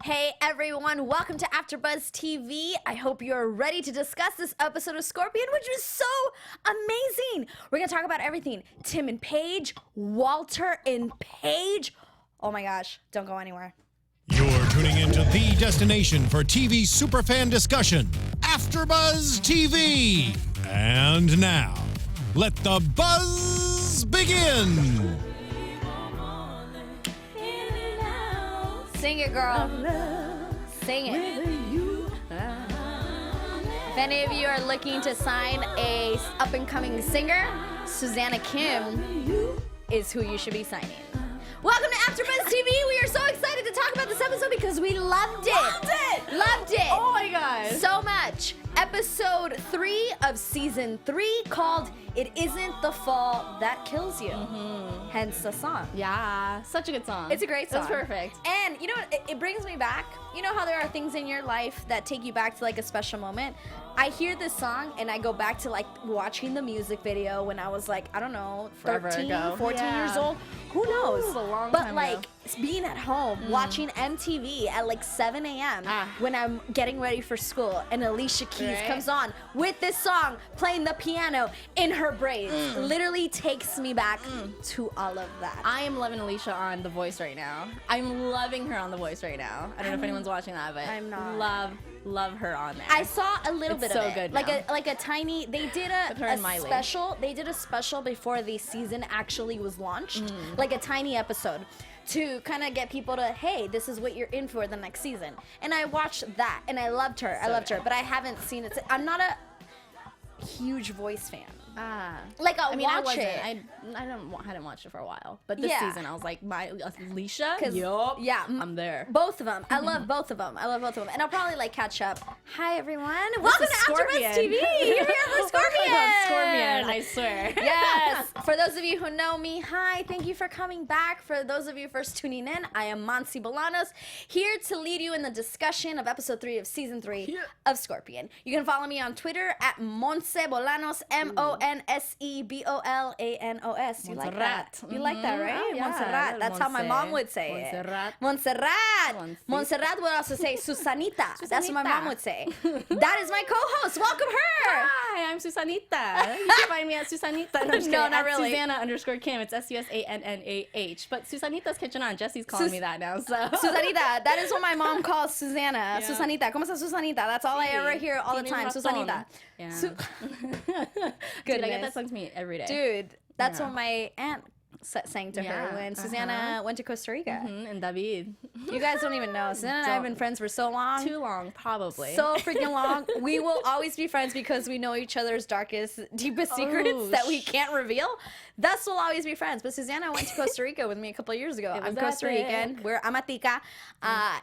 Hey everyone, welcome to AFTERBUZZ TV. I hope you're ready to discuss this episode of Scorpion, which was so amazing. We're gonna talk about everything. Tim and Paige, Walter and Paige. Oh my gosh, don't go anywhere. You're tuning into the destination for TV superfan discussion, AFTERBUZZ TV. And now, let the buzz begin. Sing it, girl. Sing it. If any of you are looking to sign a up-and-coming singer, Susannah Kim is who you should be signing. Welcome to AFTERBUZZ TV. We are so excited to talk about this episode because we loved it. Loved it. Oh my gosh. So much. Episode 3 of season 3 called "It Isn't the Fall That Kills You." Hence the song. Yeah, such a good song. It's a great song. It's perfect. And you know what? It brings me back. You know how there are things in your life that take you back to like a special moment? I hear this song and I go back to like watching the music video when I was like, I don't know, Forever 13, ago. 14 Yeah. years old. Who knows? Ooh, a long but time like ago. being at home watching MTV at like 7 a.m. When I'm getting ready for school and Alicia Keys Right. comes on with this song playing the piano in her braids. Literally takes me back to all of that. I am loving Alicia on The Voice right now. I'm loving her on The Voice right now. I don't know if anyone's watching that, but I'm not. Love her on there. I saw a little It's bit so of it, good like now. a tiny. They did With her a and Miley. special. They did a special before the season actually was launched, like a tiny episode, to kind of get people to, hey, this is what you're in for the next season. And I watched that, and I loved her. I loved her, but I haven't seen it. I'm not a huge Voice fan. Like I'll I mean, I watch wasn't. it. hadn't watched it for a while, but this Yeah. season I was like, my Alicia. 'Cause- Yup. yeah, I'm there. Both of them. I love both of them. And I'll probably like catch up. Hi everyone. Welcome to AFTERBUZZ TV. You're here for Scorpion. I love Scorpion. I swear. Yes. For those of you who know me, hi. Thank you for coming back. For those of you first tuning in, I am Monse Bolanos, here to lead you in the discussion of episode 3 of season 3 of Scorpion. You can follow me on Twitter at Monse Bolanos, MonseBolanos. You like that? You like that, right? Oh, yeah. Montserrat. That's how my Monse. mom would say Montserrat. it. Montserrat. Monse. Montserrat would also say Susannita. That's what my Susannita. mom would say. That is my co-host. Welcome her. Hi, I'm Susannita. You can find me at Susannita. No, I'm just No, kidding. not At really. Susannah_Kim. It's SUSANNAH. But Susannita's Kitchen on. Jesse's calling me that now. So Susannita. That is what my mom calls Susannah. Yeah. Susannita. ¿Cómo estás, Susannita? That's all I ever hear all the Tiene time. razón. Susannita. Yeah. Dude, I Goodness. get that song to me every day. Dude, that's Yeah. what my aunt sang to her Yeah, when Susannah went to Costa Rica. And David. You guys don't even know. Susannah and I have been friends for so long. Too long, probably. So freaking long. We will always be friends because we know each other's darkest, deepest secrets that we can't reveal. Thus, we'll always be friends. But Susannah went to Costa Rica with me a couple of years ago. It was I'm Costa Rican. epic. I'm a tica.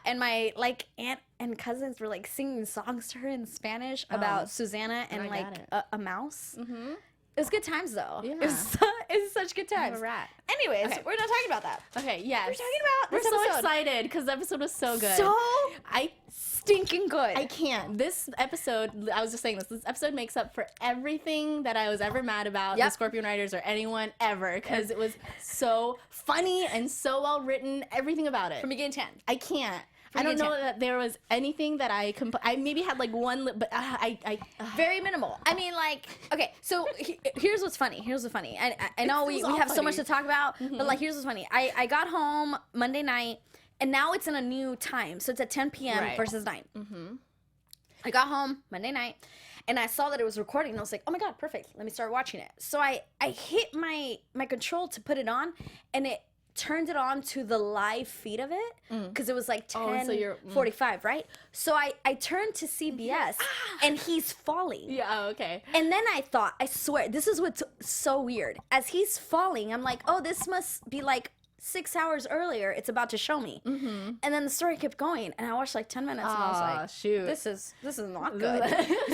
And my like aunt and cousins were like singing songs to her in Spanish about Susannah and I like got a mouse. It was good times though. Yeah. It was such good times. a rat. Anyways, Okay. we're not talking about that. Okay, yes. We're talking about We're this so episode. excited because the episode was so good. So I stinking good. I can't. This episode, I was just saying this episode makes up for everything that I was ever mad about the Scorpion writers or anyone ever because it was so funny and so well written, everything about it. From beginning to end. I can't. I don't know that there was anything that I maybe had like one, but Very minimal. I mean, like, okay, so here's what's funny. I know we It's all have so much to funny. talk about, but like, here's what's funny. I got home Monday night, and now it's in a new time. So it's at 10 p.m. Right. versus 9. I got home Monday night, and I saw that it was recording, and I was like, oh my God, perfect. Let me start watching it. So I hit my control to put it on, and it turned it on to the live feed of it because it was like 10:45, right? So I turned to CBS and he's falling. yeah, okay. And then I thought, I swear, this is what's so weird. As he's falling, I'm like, oh, this must be like 6 hours earlier. It's about to show me. And then the story kept going, and I watched like 10 minutes, and I was like, shoot. this is not good.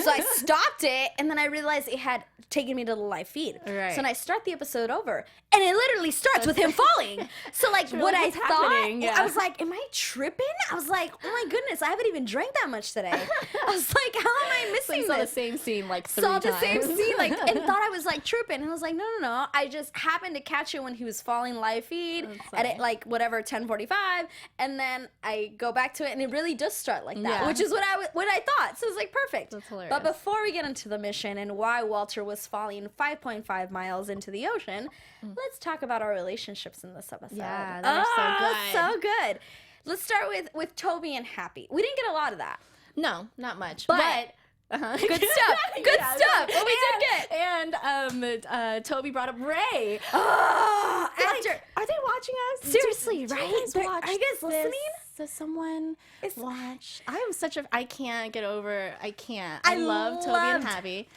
So I stopped it, and then I realized it had taken me to the live feed. Right. So then I start the episode over, and it literally starts with him falling. So like what I what's thought, happening? Yeah. I was like, am I tripping? I was like, oh my goodness, I haven't even drank that much today. I was like, how am I So missing you saw the this? same scene like 3 Saw times. the same scene, like, and thought I was like tripping. And I was like, no. I just happened to catch it when he was falling live feed. at it, like whatever 10:45, and then I go back to it, and it really does start like that, which is what I thought. So it's like perfect. That's hilarious. But before we get into the mission and why Walter was falling 5.5 miles into the ocean, let's talk about our relationships in this episode. Yeah, they're so good. So good. Let's start with Toby and Happy. We didn't get a lot of that. No, not much. But good stuff. Good stuff. But we did get. And Toby brought up Ray. Oh, Are they watching us? Seriously, Do right? you guys watch Are you guys listening? Does someone watch? I am I can't get over. I can't. I I love Toby and loved- Happy.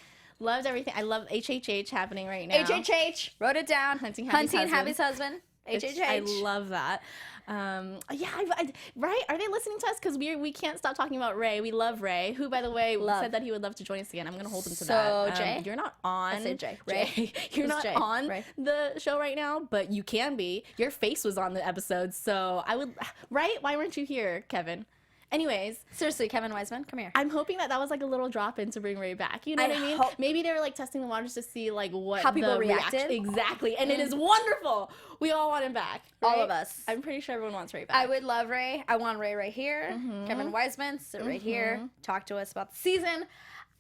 Loved everything. I love HHH happening right now. HHH. Wrote it down. Hunting Happy's husband. HHH. I love that. Right? Are they listening to us? Because we can't stop talking about Ray. We love Ray, who, by the way, said that he would love to join us again. I'm gonna hold him to that. Jay, you're not on. I said Jay. Ray. You're not Jay. on Ray. the show right now, but you can be. Your face was on the episode, so I would. Right? Why weren't you here, Kevin? Anyways, Seriously, Kevin Wiseman, come here. I'm hoping that was like a little drop in to bring Ray back. You know what I mean? Maybe they were like testing the waters to see like how people the reacted. Exactly, and it is wonderful. We all want him back. All right? of us. I'm pretty sure everyone wants Ray back. I would love Ray. I want Ray right here. Kevin Wiseman, sit right here. Talk to us about the season.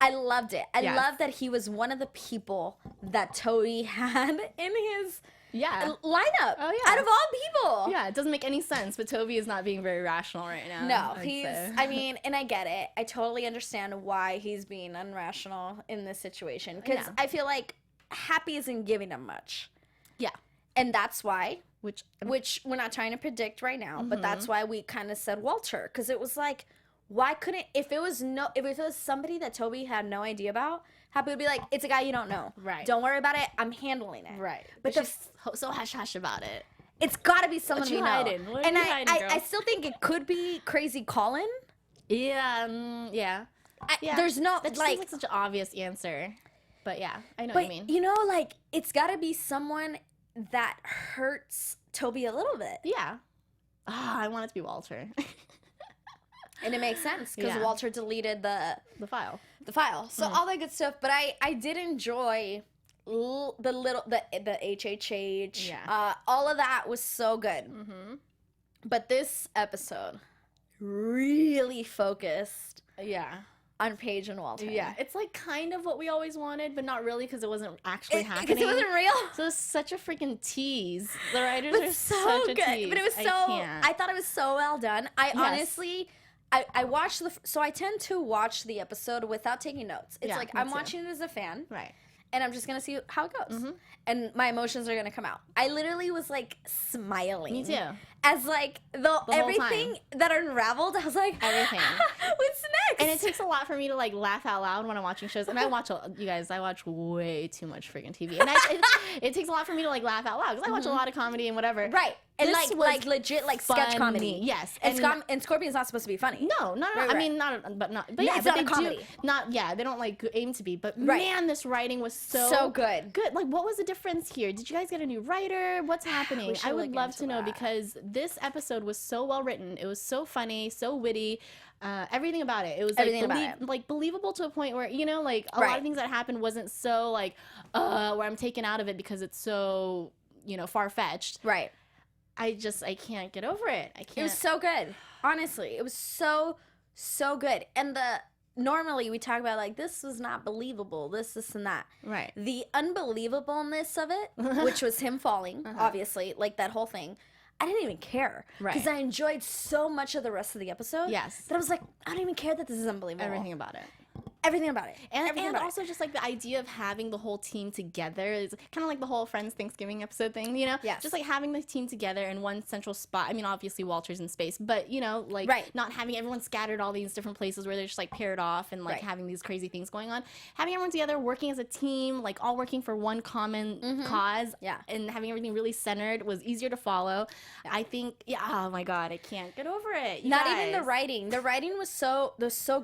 I loved it. I love that he was one of the people that Toby had in his lineup. Oh, yeah. Out of all people. Yeah, it doesn't make any sense, but Toby is not being very rational right now. No, I mean, and I get it. I totally understand why he's being unrational in this situation. Because I feel like Happy isn't giving him much. Yeah. And that's why, which we're not trying to predict right now, but that's why we kind of said Walter. Because it was like, why couldn't, if it was somebody that Toby had no idea about, Happy would be like, it's a guy you don't know. Right. Don't worry about it. I'm handling it. Right. But she's so hush-hush about it. It's got to be someone What you we know. hiding? What And you hiding, girl? I still think it could be Crazy Colin. Yeah, yeah. There's no, that just like, seems like such an obvious answer. But yeah, I know but what you mean. you know, like, it's got to be someone that hurts Toby a little bit. Yeah. I want it to be Walter. And it makes sense because Walter deleted the file. So all that good stuff. But I did enjoy the HHH. Yeah. All of that was so good. But this episode really focused on Paige and Walter. Yeah, it's like kind of what we always wanted, but not really because it wasn't actually happening. Because it wasn't real. So it's such a freaking tease. The writers But are so such a good. tease. But it was I thought it was so well done. Honestly, I watched so I tend to watch the episode without taking notes. It's like I'm watching it as a fan. Right. And I'm just going to see how it goes. And my emotions are going to come out. I literally was like smiling. Me too. As like everything that unraveled, I was like, everything. What's next? And it takes a lot for me to like laugh out loud when I'm watching shows. And I watch way too much freaking TV. And it takes a lot for me to like laugh out loud because I watch a lot of comedy and whatever. Right. And This like legit like sketch funny. comedy. Yes. And Scorpion's not supposed to be funny. No. Right. I mean, but yeah, it's but not a they comedy. They don't like aim to be. But man, this writing was so good. Good. Like, what was the difference here? Did you guys get a new writer? What's happening? I would love to know because this episode was so well written. It was so funny, so witty. Everything about it. It was like believable to a point where, you know, like a lot of things that happened wasn't so like where I'm taken out of it because it's so, you know, far-fetched. Right. I can't get over it. I can't. It was so good. Honestly, it was so good. And normally we talk about like this was not believable, this and that. Right. The unbelievableness of it, which was him falling, obviously, like that whole thing. I didn't even care because I enjoyed so much of the rest of the episode. Yes. That I was like, I don't even care that this is unbelievable. Everything about it. Everything about it. And also just like the idea of having the whole team together is kind of like the whole Friends Thanksgiving episode thing, you know? Yes. Just like having the team together in one central spot. I mean, obviously Walter's in space, but you know, like not having everyone scattered all these different places where they're just like paired off and like having these crazy things going on. Having everyone together, working as a team, like all working for one common cause. Yeah. And having everything really centered was easier to follow. I think, oh my God, I can't get over it. Not even the writing. The writing was so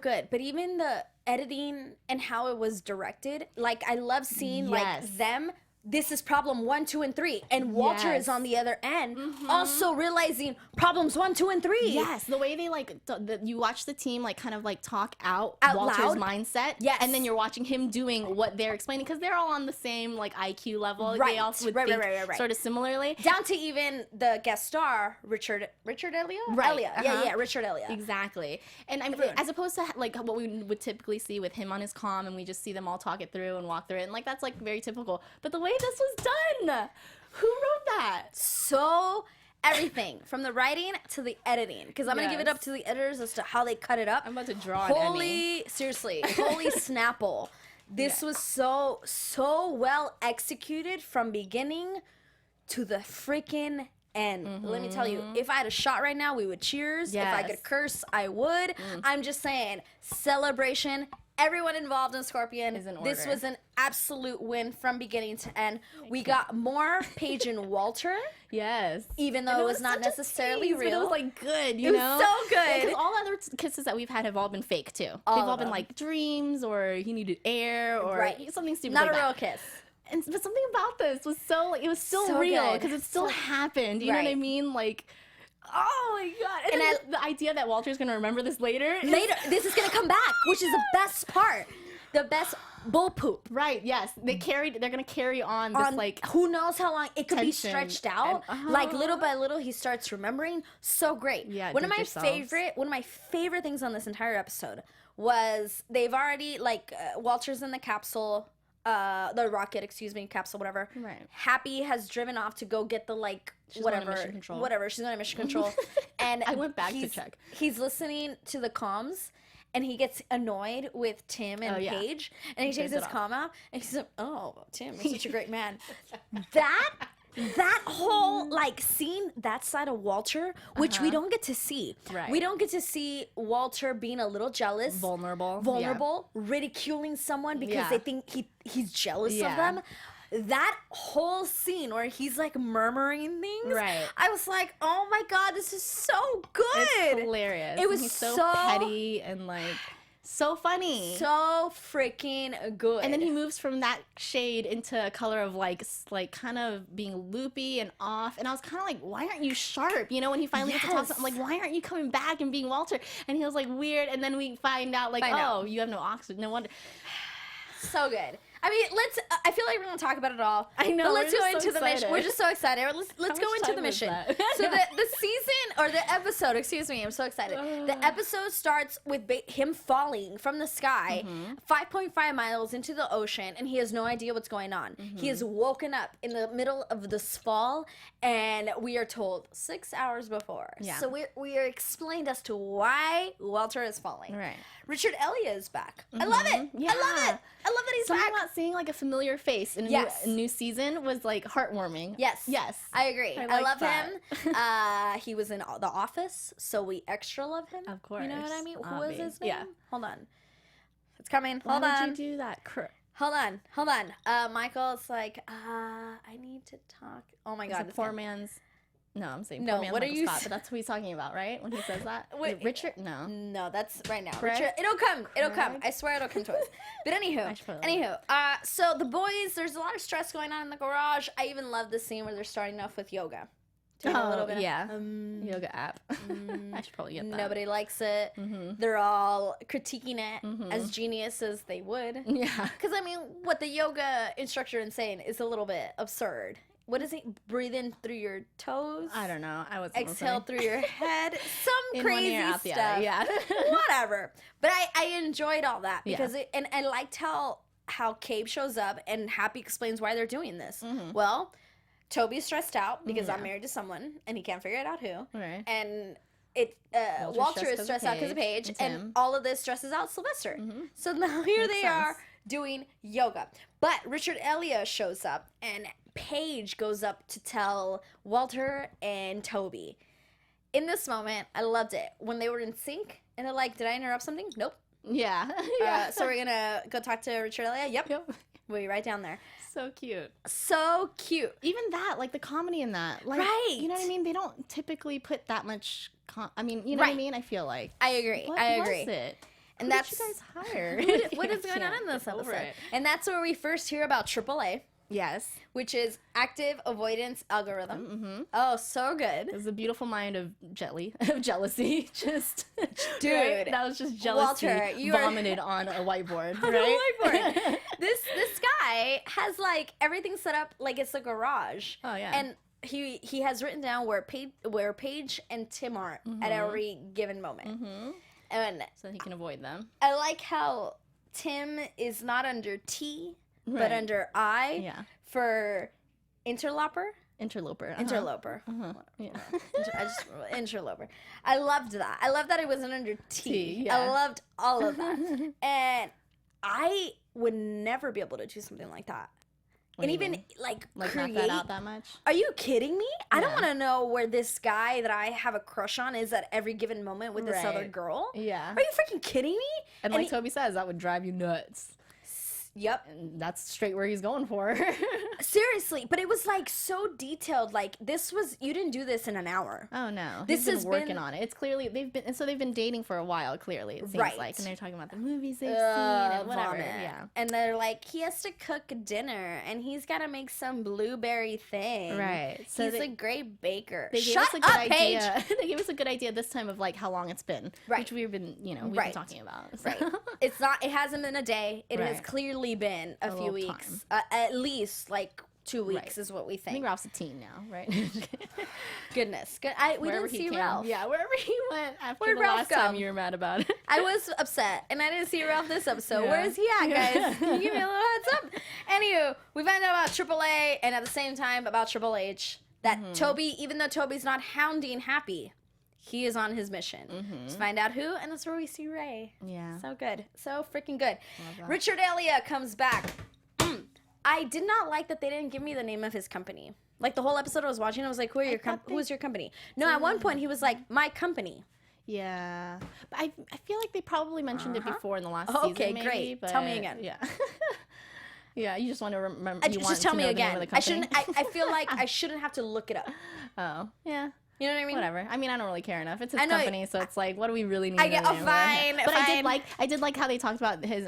good, but even the editing and how it was directed, like I love seeing like them this is problem 1, 2, and 3. And Walter is on the other end, also realizing problems 1, 2, and 3. Yes, the way they like you watch the team like kind of like talk out Walter's loud mindset. Yes. And then you're watching him doing what they're explaining because they're all on the same like IQ level. Right. They also would Right, think right. sort of similarly. Down to even the guest star, Richard Elia? Right. Elia. Yeah, Richard Elia. Exactly. And I mean, as opposed to like what we would typically see with him on his comm and we just see them all talk it through and walk through it. And like that's like very typical. But the way this was done, who wrote that? So everything from the writing to the editing, because I'm gonna give it Yes. up to the editors as to how they cut it up. I'm about to draw an Emmy. Holy Snapple. This was so well executed from beginning to the freaking end. Let me tell you, if I had a shot right now, we would cheers. If I Yes. could curse, I would. I'm just saying, celebration. Everyone involved in Scorpion. Is in This order. was an absolute win from beginning to end. We got more Paige and Walter, Yes. even though And it was not such a necessarily tease, but real. it was like good, you It was know? so good. Because all other kisses that we've had have all been fake too. All They've of all been them. like dreams or he needed air or Right. something stupid Not like a real that. kiss. But something about this was so like it was still So real good. because it still happened. You know what I Right. mean? Like, oh my god! And then the idea that Walter's gonna remember this later. Later, this is gonna come back, which is the best part. The best bull poop. Right? Yes, they're gonna carry on this like who knows how long it could be tension stretched out. and- Like little by little, he starts remembering. So great. Yeah, one of did my yourselves. favorite things on this entire episode was they've already like Walter's in the capsule. The rocket, capsule, whatever. Right. Happy has driven off to go get the like She's going on whatever, mission control. whatever. She's going to mission control, and I went back to he's- check. He's listening to the comms, and he gets annoyed with Tim and Oh, yeah. Paige, and he takes turns his it off. comm out, and he's like, "Oh, Tim, you're such a great man." That whole like scene, that side of Walter, which we don't get to see. Right. We don't get to see Walter being a little jealous, vulnerable, ridiculing someone because Yeah. they think he's jealous of Yeah. them. That whole scene where he's like murmuring things, Right. I was like, "Oh my god, this is so good!" It's hilarious. It And was he's so so petty and like so funny. so freaking good. And then he moves from that shade into a color of like kind of being loopy and off. And I was kind of like, why aren't you sharp? You know, when he finally gets to talk, Yes. I'm like, why aren't you coming back and being Walter? And he was like weird. And then we find out like, oh, you have no oxygen. No wonder. so good. I mean, I feel like we're gonna talk about it all. I know, But we're let's go just so into the mission. excited. We're just so excited. Let's go much into time the was mission. that? So the season or the episode, excuse me, I'm so excited. The episode starts with him falling from the sky, 5.5 miles into the ocean, and he has no idea what's going on. He is woken up in the middle of this fall, and we are told 6 hours before. Yeah. So we are explained as to why Walter is falling. Right. Richard Elia is back. I love it. Yeah. I love it. I love that he's Something back. about seeing like a familiar face in a Yes. new season was like heartwarming. Yes. Yes. I agree. I I, like love that. him. He was in The Office, so we extra love him. Of course. You know what I mean? Who was Obvi. his name? Yeah. Hold on. It's coming. Why Hold would on. you do that? Hold on. Michael's like, I need to talk. Oh my It's God. a this poor guy- man's. No, I'm saying No, poor man's what are Michael you Scott, s- but that's who he's talking about, right? When he says that. Wait, Richard? No. No, that's right now. Craig? Richard, it'll come. It'll come. Craig? I swear it'll come to us. But I should put it anywho. So the boys, there's a lot of stress going on in the garage. I even love the scene where they're starting off with yoga. Doing a little bit of, yeah. Yoga app. I should probably get that. Nobody likes it. They're all critiquing it as genius as they would. Yeah. Because, I mean, what the yoga instructor is saying is a little bit absurd. What is it? Breathe in through your toes? I don't know. I was Exhale through your head. Some in crazy one ear, out the stuff. other. Yeah. Whatever. But I enjoyed all that Yeah. because and I liked how Cabe shows up and Happy explains why they're doing this. Well, Toby's stressed out because I'm married to someone and he can't figure it out who. Right. And Walter is stressed out because of Paige, and all of this stresses out Sylvester. So now here Makes they sense. are doing yoga. But Richard Elia shows up and Paige goes up to tell Walter and Toby. In this moment, I loved it. When they were in sync and they're like, did I interrupt something? Nope. Yeah. So we're gonna go talk to Richard Elia? Yep. Yep. We'll be right down there. So cute. So cute. Even that, like the comedy in that. Like, Right. You know what I mean? They don't typically put that much. I mean, you know what I Right. mean? I feel like. I agree. What I was agree. it? And Who that's did you guys hire? what is going on in this Over episode. it. And that's where we first hear about AAA. Yes. which is active avoidance algorithm. Mm-hmm. Oh, so good. It was a beautiful mind of jealousy. Just, Dude. right? That was just jealousy Walter, you are- vomited on a whiteboard, On right? a whiteboard. This guy has like everything set up like it's a garage. Oh, yeah. And he has written down where Paige and Tim are at every given moment. Mm-hmm. And So he can avoid them. I like how Tim is not under T, but Right. under I Yeah. for interloper. Interloper. Interloper. Yeah. Interloper. I loved that. I loved that it wasn't under T. T, yeah. I loved all of that. And I would never be able to do something like that. What And do you even mean? like Like create. not that out that much? Are you kidding me? I don't Yeah. want to know where this guy that I have a crush on is at every given moment with this other Right. girl. Yeah. Are you freaking kidding me? And And like Toby says, that would drive you nuts. Yep. And that's straight where he's going for. Seriously, but it was like so detailed. Like this was you didn't do this in an hour. Oh no, This he's has been working been- on it. It's clearly they've been dating for a while. Clearly, it seems Right. like, and they're talking about the movies they've seen and whatever. Vomit. Yeah, And they're like, he has to cook dinner and he's got to make some blueberry thing. right. So He's they, a great baker. they gave Shut us a good up, idea. Paige. They gave us a good idea this time of like how long it's been, Right. which we've been Right. been talking about. So. Right. It's not. It hasn't been a day. It has Right. clearly been a few little weeks. At least like 2 weeks Right. is what we I think think. Ralph's a teen now, right? Goodness. Good. We Wherever didn't he see can. Ralph. Yeah, wherever he went after Where'd the Ralph last time go? you were mad about it. I was upset, and I didn't see Ralph this episode. Yeah. Where is he at, guys? Yeah. Can you give me a little heads up? Anywho, we find out about AAA, and at the same time about Triple H, that Toby, even though Toby's not hounding Happy, he is on his mission. Let's find out who, and that's where we see Ray. Yeah. So good. So freaking good. Love that. Richard Elliott comes back. I did not like that they didn't give me the name of his company. Like the whole episode I was watching, I was like, who is your company? No, at one point he was like, my company. Yeah, but I feel like they probably mentioned it before in the last Oh, season. okay, maybe, great. But Tell me again. Yeah, yeah. You just want to remember. You want Just tell to me know the again. name of the I company? shouldn't. I feel like I shouldn't have to look it up. Oh, yeah. You know what I mean? Whatever. I mean, I don't really care enough. It's his I know- company, so it's like, what do we really need? I get- to oh, name it? fine, But fine. I did like how they talked about his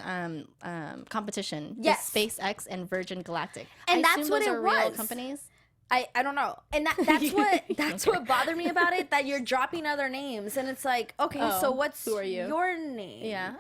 competition. with Yes. SpaceX and Virgin Galactic. And I that's assume what those it are real was. companies. I don't know. And that's what bothered me about it, that you're dropping other names and it's like, okay, Oh, so what's who are you? your name? Yeah. Yeah,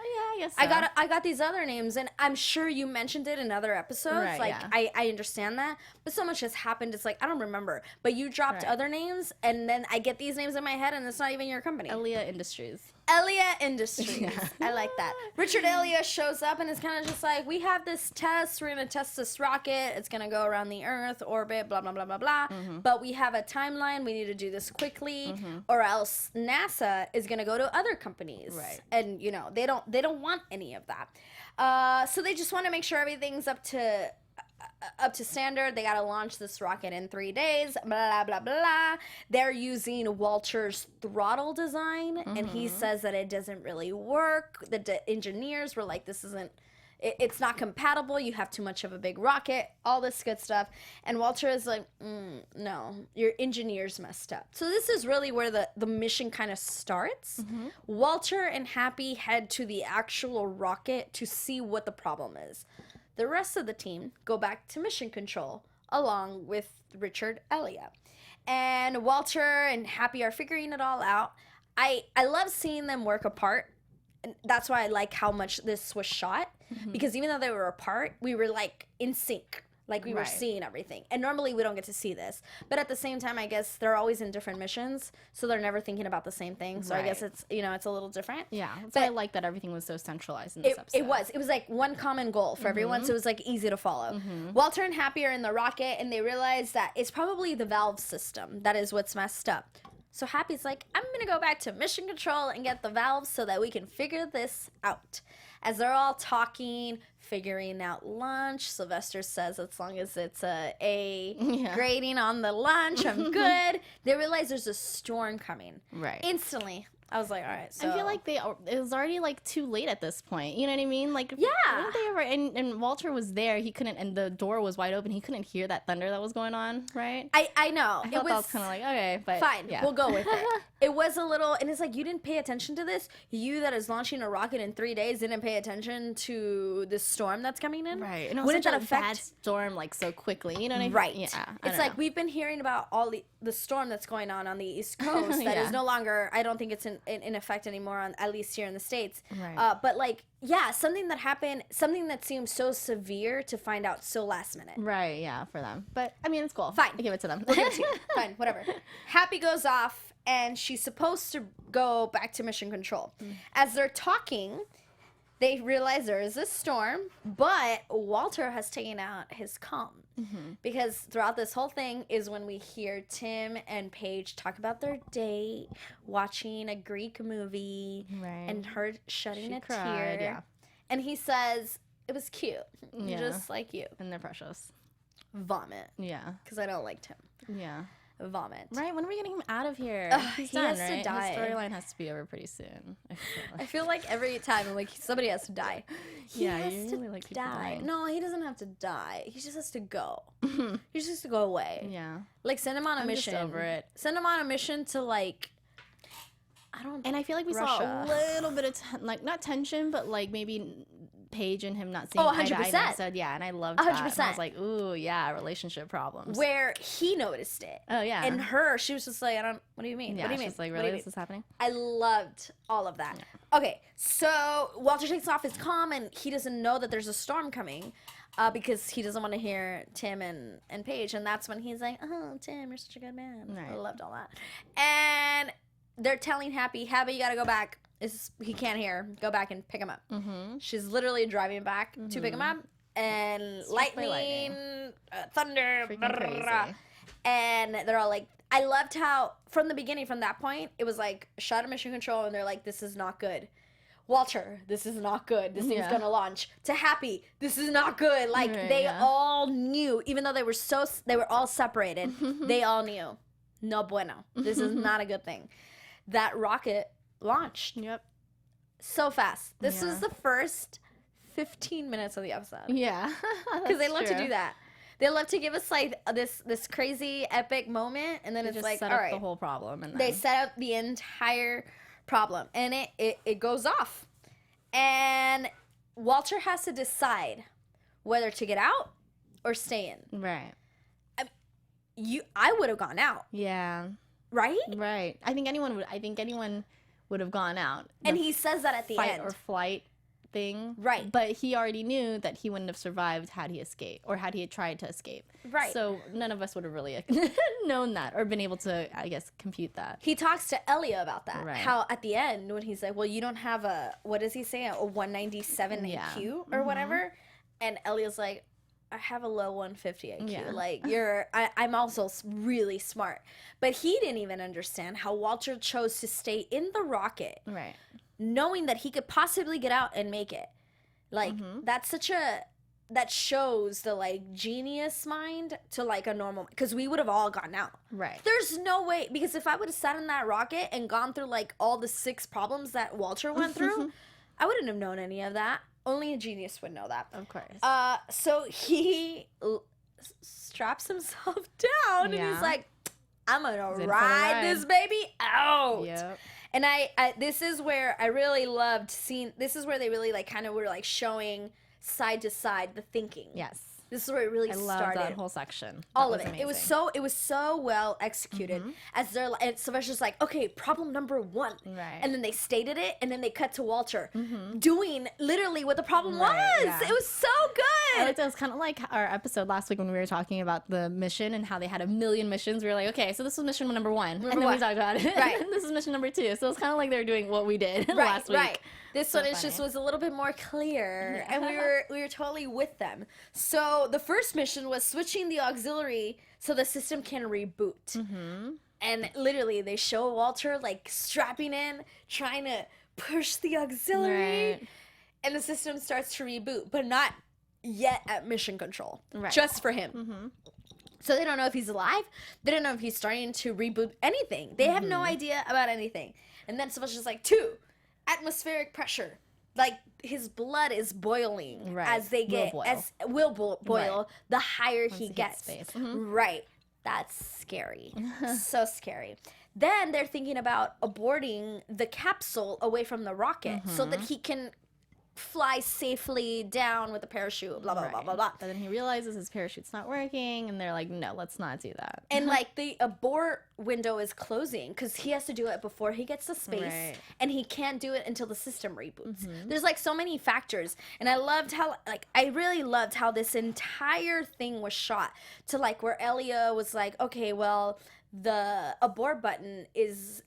I guess. I got these other names, and I'm sure you mentioned it in other episodes. Right, like yeah. I understand that, but so much has happened. It's like I don't remember. But you dropped Right. other names, and then I get these names in my head, and it's not even your company. Elia Industries. Elliott Industries. I like that. Richard Elliott shows up and it's kind of just like, we have this test. We're going to test this rocket. It's going to go around the Earth orbit, blah, blah, blah, blah, blah. But we have a timeline. We need to do this quickly or else NASA is going to go to other companies. Right. And, you know, they don't want any of that. So they just want to make sure everything's up to standard. They got to launch this rocket in 3 days, blah, blah, blah. They're using Walter's throttle design, and he says that it doesn't really work. The engineers were like, this isn't, it's not compatible. You have too much of a big rocket, all this good stuff. And Walter is like, no, your engineers messed up. So this is really where the mission kind of starts. Walter and Happy head to the actual rocket to see what the problem is. The rest of the team go back to mission control along with Richard Elliott. And Walter and Happy are figuring it all out. I love seeing them work apart. And that's why I like how much this was shot. Because even though they were apart, we were like in sync. Like we were Right. seeing everything. And normally we don't get to see this. But at the same time, I guess they're always in different missions. So they're never thinking about the same thing. So I guess Right. it's, it's a little different. Yeah. That's But why I like that everything was so centralized in this episode. It was like one common goal for everyone, so it was like easy to follow. Walter and Happy are in the rocket, and they realize that it's probably the valve system that is what's messed up. So Happy's like, I'm gonna go back to mission control and get the valves so that we can figure this out. As they're all talking, figuring out lunch, Sylvester says as long as it's a Yeah. grading on the lunch, I'm good. They realize there's a storm coming. Right. Instantly, I was like, all right. So I feel like it was already like too late at this point. You know what I mean? Like, yeah. Didn't they ever? And Walter was there. He couldn't, and the door was wide open. He couldn't hear that thunder that was going on, right? I know. I thought that was kind of like, okay, but fine. yeah. We'll go with it. It was a little, and it's like you didn't pay attention to this. You that is launching a rocket in 3 days didn't pay attention to this storm that's coming in, right? And it was wouldn't such that a affect bad storm like so quickly? You know what I mean? Right. Yeah. It's like we've been hearing about all the storm that's going on the East Coast that is no longer. I don't think it's in effect anymore, at least here in the States. Right. But like, yeah, something that happened, something that seemed so severe to find out so last minute. Right. Yeah. For them, but I mean, it's cool. Fine. I give it to them. We'll give it to you. Fine. Whatever. Happy goes off. And she's supposed to go back to mission control. As they're talking, they realize there is a storm, but Walter has taken out his comm. Because throughout this whole thing is when we hear Tim and Paige talk about their date, watching a Greek movie, Right. and her shedding She a cried, tear. yeah. And he says, it was cute, Yeah. just like you. And they're precious. Vomit, Yeah. because I don't like Tim. Yeah. Vomit. Right. When are we getting him out of here? He's he done, has to right? die. His storyline has to be over pretty soon. I feel I like. feel like every time I'm like, somebody has to die. He Yeah, has you to really like people die. dying. No, he doesn't have to die. He just has to go. He just has to go away. Yeah. Like, send him on a I'm just mission. over it. Send him on a mission to, like, I don't. And I feel like we saw Russia. a little bit of like not tension, but like maybe Paige and him not seeing Oh, eye to eye. 100%. And said, yeah, and I loved that. And I 100%. was like, ooh, yeah, relationship problems. Where he noticed it. Oh yeah. And her, she was just like, I don't. What do you mean? yeah, What do you mean? she's like, What do really, you this mean? is happening? I loved all of that. Okay, so Walter takes off his comm and he doesn't know that there's a storm coming because he doesn't want to hear Tim and Paige. And that's when he's like, oh, Tim, you're such a good man. Right. I loved all that. And they're telling Happy, you got to go back. He can't hear. Go back and pick him up. Mm-hmm. She's literally driving back to pick him up. And Struck by lightning, lightning. Thunder, Freaking crazy. and they're all like, I loved how from the beginning, from that point, it was like shot of mission control, and they're like, this is not good. Walter, this is not good. This thing's Yeah. gonna launch. To Happy, this is not good. Like Right, they yeah. all knew, even though they were all separated. They all knew, no bueno. This is not a good thing. That rocket launched Yep. so fast. This Yeah. was the first 15 minutes of the episode. Yeah. Because they love to do that. They love to give us like this crazy epic moment, and then They it's just like, set all up right, the whole problem, and they then, set up the entire problem, and it goes off, and Walter has to decide whether to get out or stay in. right. I would have gone out, Yeah. right? Right. I think anyone would have gone out. And The he says that at the fight end. or flight thing. Right. But he already knew that he wouldn't have survived had he escaped or had he tried to escape. Right. So none of us would have really known that or been able to, I guess, compute that. He talks to Elia about that. Right. How at the end when he's like, well, you don't have what does he say, a 197 Yeah. IQ or whatever, and Elia's like, I have a low 150 IQ. Yeah. Like I'm also really smart, but he didn't even understand how Walter chose to stay in the rocket, Right. knowing that he could possibly get out and make it. Like that shows the like genius mind to like a normal, because we would have all gotten out. Right. There's no way, because if I would have sat in that rocket and gone through like all the 6 problems that Walter went through, I wouldn't have known any of that. Only a genius would know that. Of course. So he straps himself down and Yeah. he's like, I'm gonna He's in for the ride ride. this baby out. Yep. And I this is where I really loved seeing, this is where they really like kind of were like showing side to side the thinking. Yes. This is where it really I love started. that whole section. All That of it. was It was amazing. so well executed. As they're and Sylvester's like, okay, problem number 1. Right. And then they stated it, and then they cut to Walter doing literally what the problem Right, was. yeah. It was so I good. liked it. It was kind of like our episode last week when we were talking about the mission and how they had a million missions. We were like, okay, so this was mission number 1. And then we one. talked about it. Right. And this is mission number 2. So it's kind of like they were doing what we did last week. Right. This So one is just funny. was a little bit more clear, Yeah. and we were totally with them. So the first mission was switching the auxiliary so the system can reboot. Mm-hmm. And literally, they show Walter like strapping in, trying to push the auxiliary, Right. and the system starts to reboot, but not yet at mission control. Right. Just for him. Mm-hmm. So they don't know if he's alive. They don't know if he's starting to reboot anything. They have no idea about anything. And then Sylvester's like, 2, atmospheric pressure. Like, his blood is boiling as they get, boil Right. the higher Once he hits gets. space. Right. That's scary. So scary. Then they're thinking about aborting the capsule away from the rocket so that he can fly safely down with a parachute, blah, blah, blah, blah, blah. But then he realizes his parachute's not working, and they're like, no, let's not do that. And, like, the abort window is closing because he has to do it before he gets to space. Right. And he can't do it until the system reboots. There's, like, so many factors. And I loved how, like, I really loved how this entire thing was shot to, like, where Elia was like, okay, well, the abort button is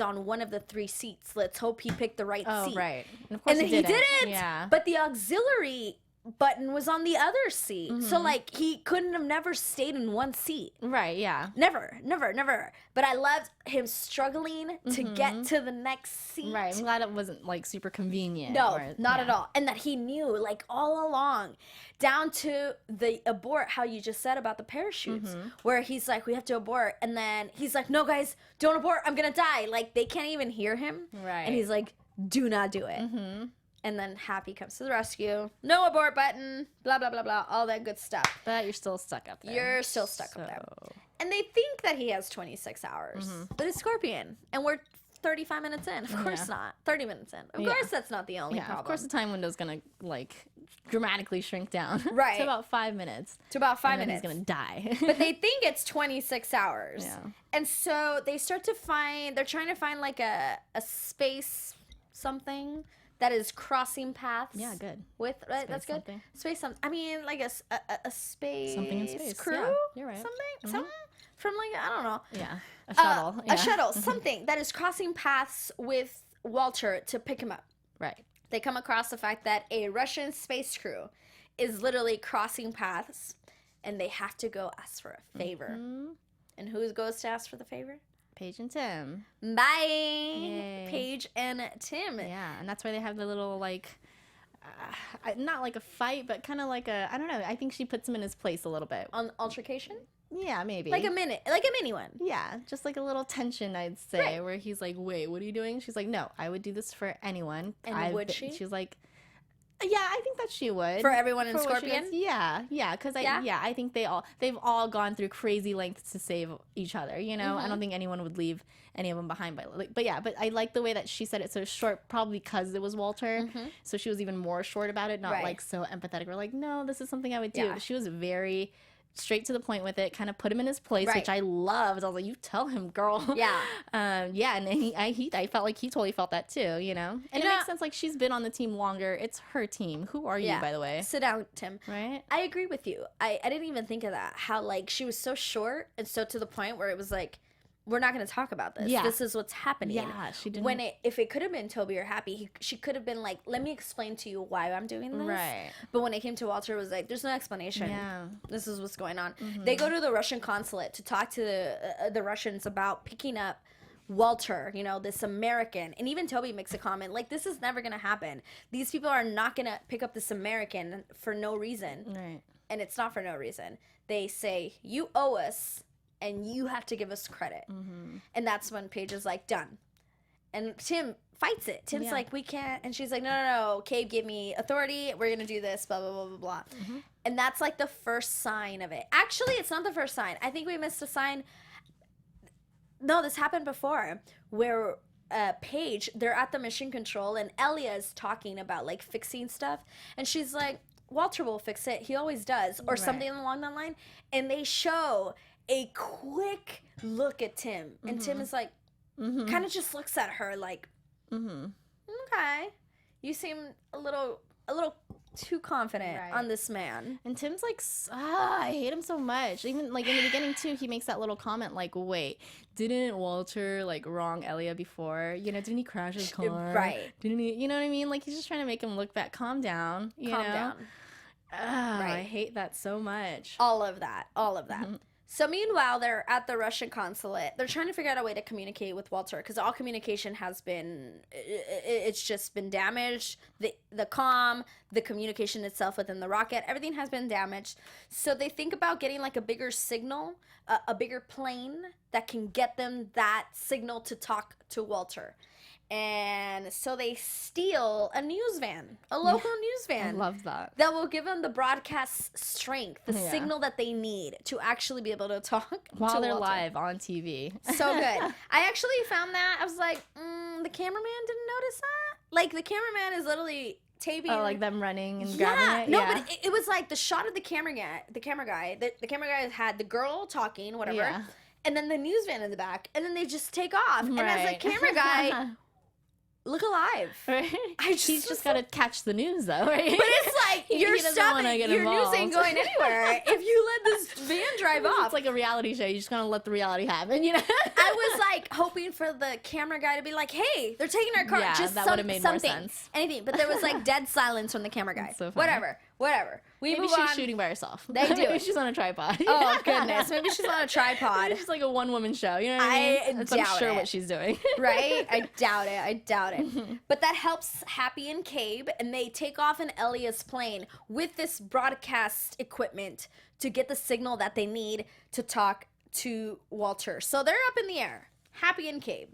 on one of the 3 seats. Let's hope he picked the right seat. Right. And of course And then he didn't. Yeah. But the auxiliary button was on the other seat. So, like, he couldn't have never stayed in one seat. Right, yeah. Never. But I loved him struggling to get to the next seat. Right. I'm glad it wasn't, like, super convenient. No, or- not yeah. at all. And that he knew, like, all along, down to the abort, how you just said about the parachutes, where he's like, we have to abort. And then he's like, no, guys, don't abort. I'm going to die. Like, they can't even hear him. Right. And he's like, do not do it. And then Happy comes to the rescue. No abort button. Blah, blah, blah, blah. All that good stuff. But you're still stuck up there. You're still stuck up there. And they think that he has 26 hours. But it's Scorpion. And we're 35 minutes in. Of course not. 30 minutes in. Of course that's not the only problem. Of course the time window's gonna, like, dramatically shrink down. Right. To about 5 minutes. To about 5 And then minutes. he's gonna die. But they think it's 26 hours. Yeah. And so they start to find, they're trying to find like a space something that is crossing paths. Yeah, good. With, right? Space That's good. something. Space something. I mean, like a space. Something in space. Crew? Yeah, you're right. Something from like, I don't know. Yeah. A shuttle. Yeah. A shuttle. Something that is crossing paths with Walter to pick him up. Right. They come across the fact that a Russian space crew is literally crossing paths and they have to go ask for a favor. And who goes to ask for the favor? Paige and Tim. Bye. Yay. Paige and Tim. Yeah, and that's why they have the little, like, not like a fight, but kind of like a, I don't know, I think she puts him in his place a little bit. On altercation? Yeah, maybe. Like a mini one. Yeah, just like a little tension, I'd say, Right. where he's like, wait, what are you doing? She's like, no, I would do this for anyone. And would she? She's like, yeah, I think that she would. For everyone in For what she Scorpion? does. Yeah, because I think they've all gone through crazy lengths to save each other, you know? I don't think anyone would leave any of them behind. But I like the way that she said it so short, probably because it was Walter. So she was even more short about it, not Right. like so empathetic. Or like, no, this is something I would do. Yeah. She was very straight to the point with it, kind of put him in his place, Right. which I loved. I was like, you tell him, girl. Yeah. And I felt like he totally felt that too, you know? And it makes sense, like, she's been on the team longer. It's her team. Who are you, by the way? Sit down, Tim. Right? I agree with you. I didn't even think of that. How, like, she was so short and so to the point where it was like, we're not going to talk about this. Yeah. This is what's happening. Yeah, she didn't. If it could have been Toby or Happy, she could have been like, let me explain to you why I'm doing this. Right. But when it came to Walter, it was like, there's no explanation. Yeah. This is what's going on. They go to the Russian consulate to talk to the Russians about picking up Walter, you know, this American. And even Toby makes a comment, like, this is never going to happen. These people are not going to pick up this American for no reason. Right. And it's not for no reason. They say, you owe us, and you have to give us credit. And that's when Paige is like, done. And Tim fights it. Tim's like, we can't. And she's like, no. Cabe gave me authority. We're going to do this, blah, blah, blah, blah, blah. And that's like the first sign of it. Actually, it's not the first sign. I think we missed a sign. No, this happened before where Paige, they're at the mission control and Elia is talking about like fixing stuff. And she's like, Walter will fix it. He always does. Or something along that line. And they show a quick look at Tim. And Tim is like, kind of just looks at her like, okay. You seem a little too confident on this man. And Tim's like, I hate him so much. Even like in the beginning too, he makes that little comment like, wait, didn't Walter like wrong Elia before? You know, didn't he crash his car? Right. Didn't he? You know what I mean? Like he's just trying to make him look back. Calm down. You Calm know? down. I hate that so much. All of that. So meanwhile, they're at the Russian consulate. They're trying to figure out a way to communicate with Walter because all communication has been, it's just been damaged. The comm, the communication itself within the rocket, everything has been damaged. So they think about getting like a bigger signal, a bigger plane that can get them that signal to talk to Walter. And so they steal a news van, a local news van. I love that. That will give them the broadcast strength, the signal that they need to actually be able to talk while to they're Walter. live on TV. So good. I actually found that. I was like, the cameraman didn't notice that? Like, the cameraman is literally taping. Oh, like them running and grabbing it? No, but it was like the shot of the camera guy. The camera guy had the girl talking, whatever. Yeah. And then the news van in the back. And then they just take off. And as a Right. camera guy... look alive. Right? He's just got to catch the news, though, right? But it's like, your news ain't going anywhere if you let this van drive off. It's like a reality show. You just gotta let the reality happen, you know? I was like hoping for the camera guy to be like, hey, they're taking our car. Yeah, just that would've made more something. sense. Anything. But there was like dead silence from the camera guy. So funny. Whatever. We Maybe move she's on. shooting by herself. They do. Maybe she's on a tripod. Oh, goodness. Maybe she's on a tripod. It's just like a one-woman show, you know what I mean? I'm doubt sure it. what she's doing. Right? I doubt it. But that helps Happy and Cabe, and they take off in Elia's plane with this broadcast equipment to get the signal that they need to talk to Walter. So they're up in the air, Happy and Cabe.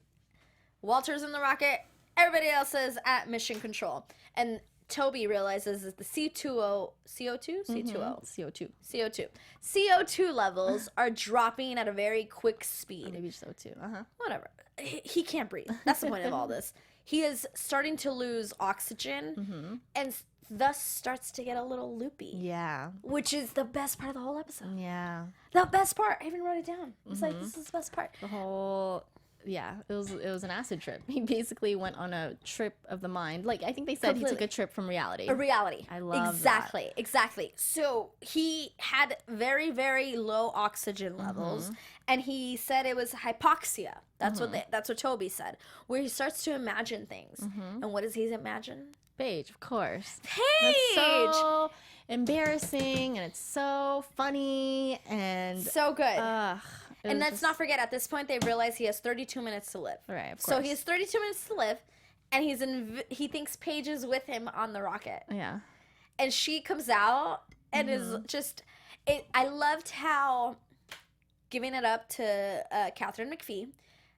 Walter's in the rocket. Everybody else is at mission control. And Toby realizes that the CO2 levels are dropping at a very quick speed. Maybe so too. Whatever. He can't breathe. That's the point of all this. He is starting to lose oxygen and thus starts to get a little loopy. Yeah. Which is the best part of the whole episode. Yeah. The best part. I even wrote it down. I was like, this is the best part. The whole... Yeah, it was an acid trip. He basically went on a trip of the mind. Like, I think they said he took a trip from reality. A reality. I love Exactly. So he had very, very low oxygen levels, and he said it was hypoxia. That's what Toby said. Where he starts to imagine things, and what does he imagine? Paige, of course. Paige. That's so embarrassing, and it's so funny, and So good. And let's just... not forget, at this point, they realize he has 32 minutes to live. Right, of course. So he has 32 minutes to live, and he thinks Paige is with him on the rocket. Yeah. And she comes out and is just... I loved how, giving it up to Catherine McPhee,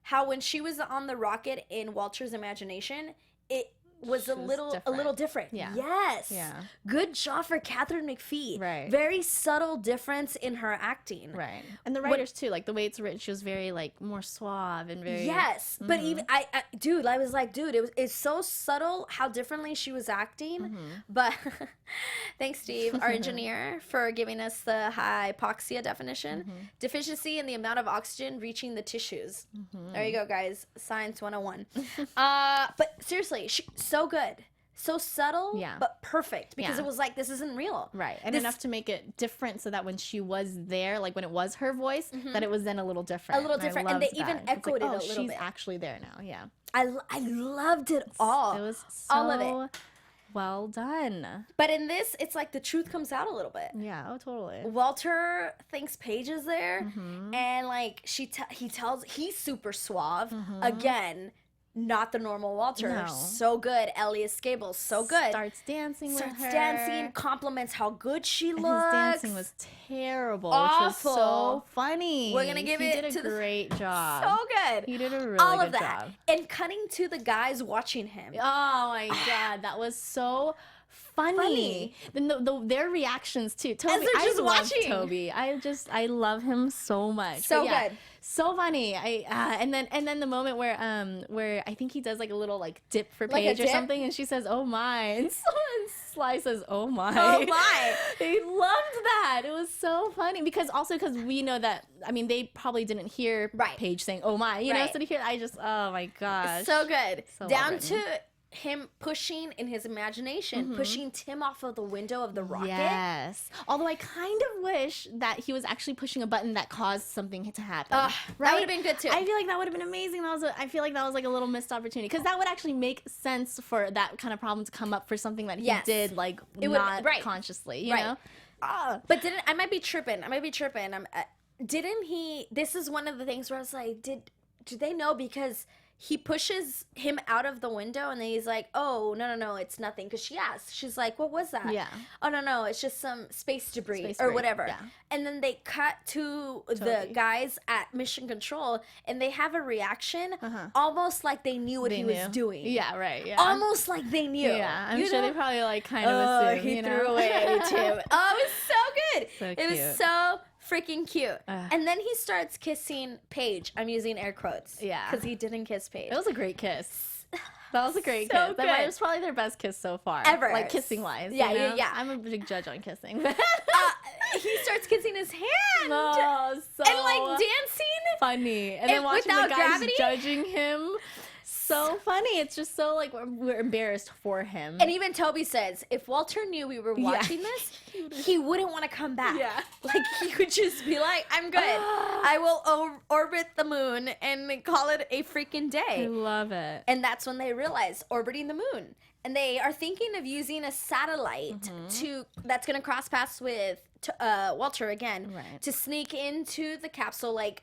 how when she was on the rocket in Walter's imagination, it was a little different. Yeah. Yes. Yeah. Good job for Catherine McPhee. Right. Very subtle difference in her acting. Right. And the writers too, like the way it's written, she was very like more suave and very Yes. But even I was like, it's so subtle how differently she was acting. But thanks, Steve, our engineer, for giving us the hypoxia definition. Deficiency in the amount of oxygen reaching the tissues. There you go, guys. Science 101. But seriously, so good. So subtle, but perfect. Because it was like, this isn't real. Right. And enough to make it different so that when she was there, like when it was her voice, that it was then a little different. A little different. And they even echoed it a little bit. She's actually there now. Yeah. I loved it all. It was so all of it. Well done. But in this, it's like the truth comes out a little bit. Yeah, oh, totally. Walter thinks Paige is there, and like he's super suave. Again, not the normal Walter. No. So good. Elias Scable, so good. Starts dancing with her. Starts dancing, compliments how good she looks. His dancing was terrible, Awful. which was so funny. We're gonna give he it did to a great job. So good. He did a really all good of that. job. And cutting to the guys watching him. Oh my god, that was so funny. Their reactions too. Toby, As they're just I love watching. Toby. I love him so much. So But yeah, good. so funny. And then the moment where I think he does like a little like dip for Like a Paige or dip? something, and she says, "Oh my," and Sly says, "Oh my." Oh my. They loved that. It was so funny because we know that, I mean, they probably didn't hear Paige saying, "Oh my," you know. Right. So to hear, oh my gosh, So good. So Down well to written. him pushing in his imagination, pushing Tim off of the window of the rocket. Yes. Although I kind of wish that he was actually pushing a button that caused something to happen. That would have been good too. I feel like that would have been amazing. I feel like that was like a little missed opportunity because that would actually make sense for that kind of problem to come up for something that he did like It would- not right. consciously, you Right. know? But I might be tripping. didn't he? This is one of the things where I was like, do they know? Because he pushes him out of the window, and then he's like, "Oh, no, it's nothing." Because she asks, she's like, "What was that?" Yeah. "Oh, no, it's just some space debris or whatever." Yeah. And then they cut to the guys at Mission Control, and they have a reaction, almost like they knew what he was doing. Yeah, right. Yeah. Almost like they knew. Yeah, I'm sure they probably like kind of assumed. He you threw know? away Tim. Oh, it was so good. So it was cute. so freaking cute. And then he starts kissing Paige. I'm using air quotes. Yeah. Because he didn't kiss Paige. It was a great kiss. That was a great So kiss. good. That was probably their best kiss so far. Ever. Like kissing wise. Yeah, you know? yeah. I'm a big judge on kissing. He starts kissing his hand. Oh, so and like dancing. funny. And then And watching the without guys gravity? judging him. So funny. It's just so like we're embarrassed for him. And even Toby says, if Walter knew we were watching this, he wouldn't want to come back. Yeah. Like, he would just be like, I'm good. I will orbit the moon and call it a freaking I day. love it. And that's when they realize orbiting the moon. And they are thinking of using a satellite that's going to cross paths with Walter again to sneak into the capsule, like,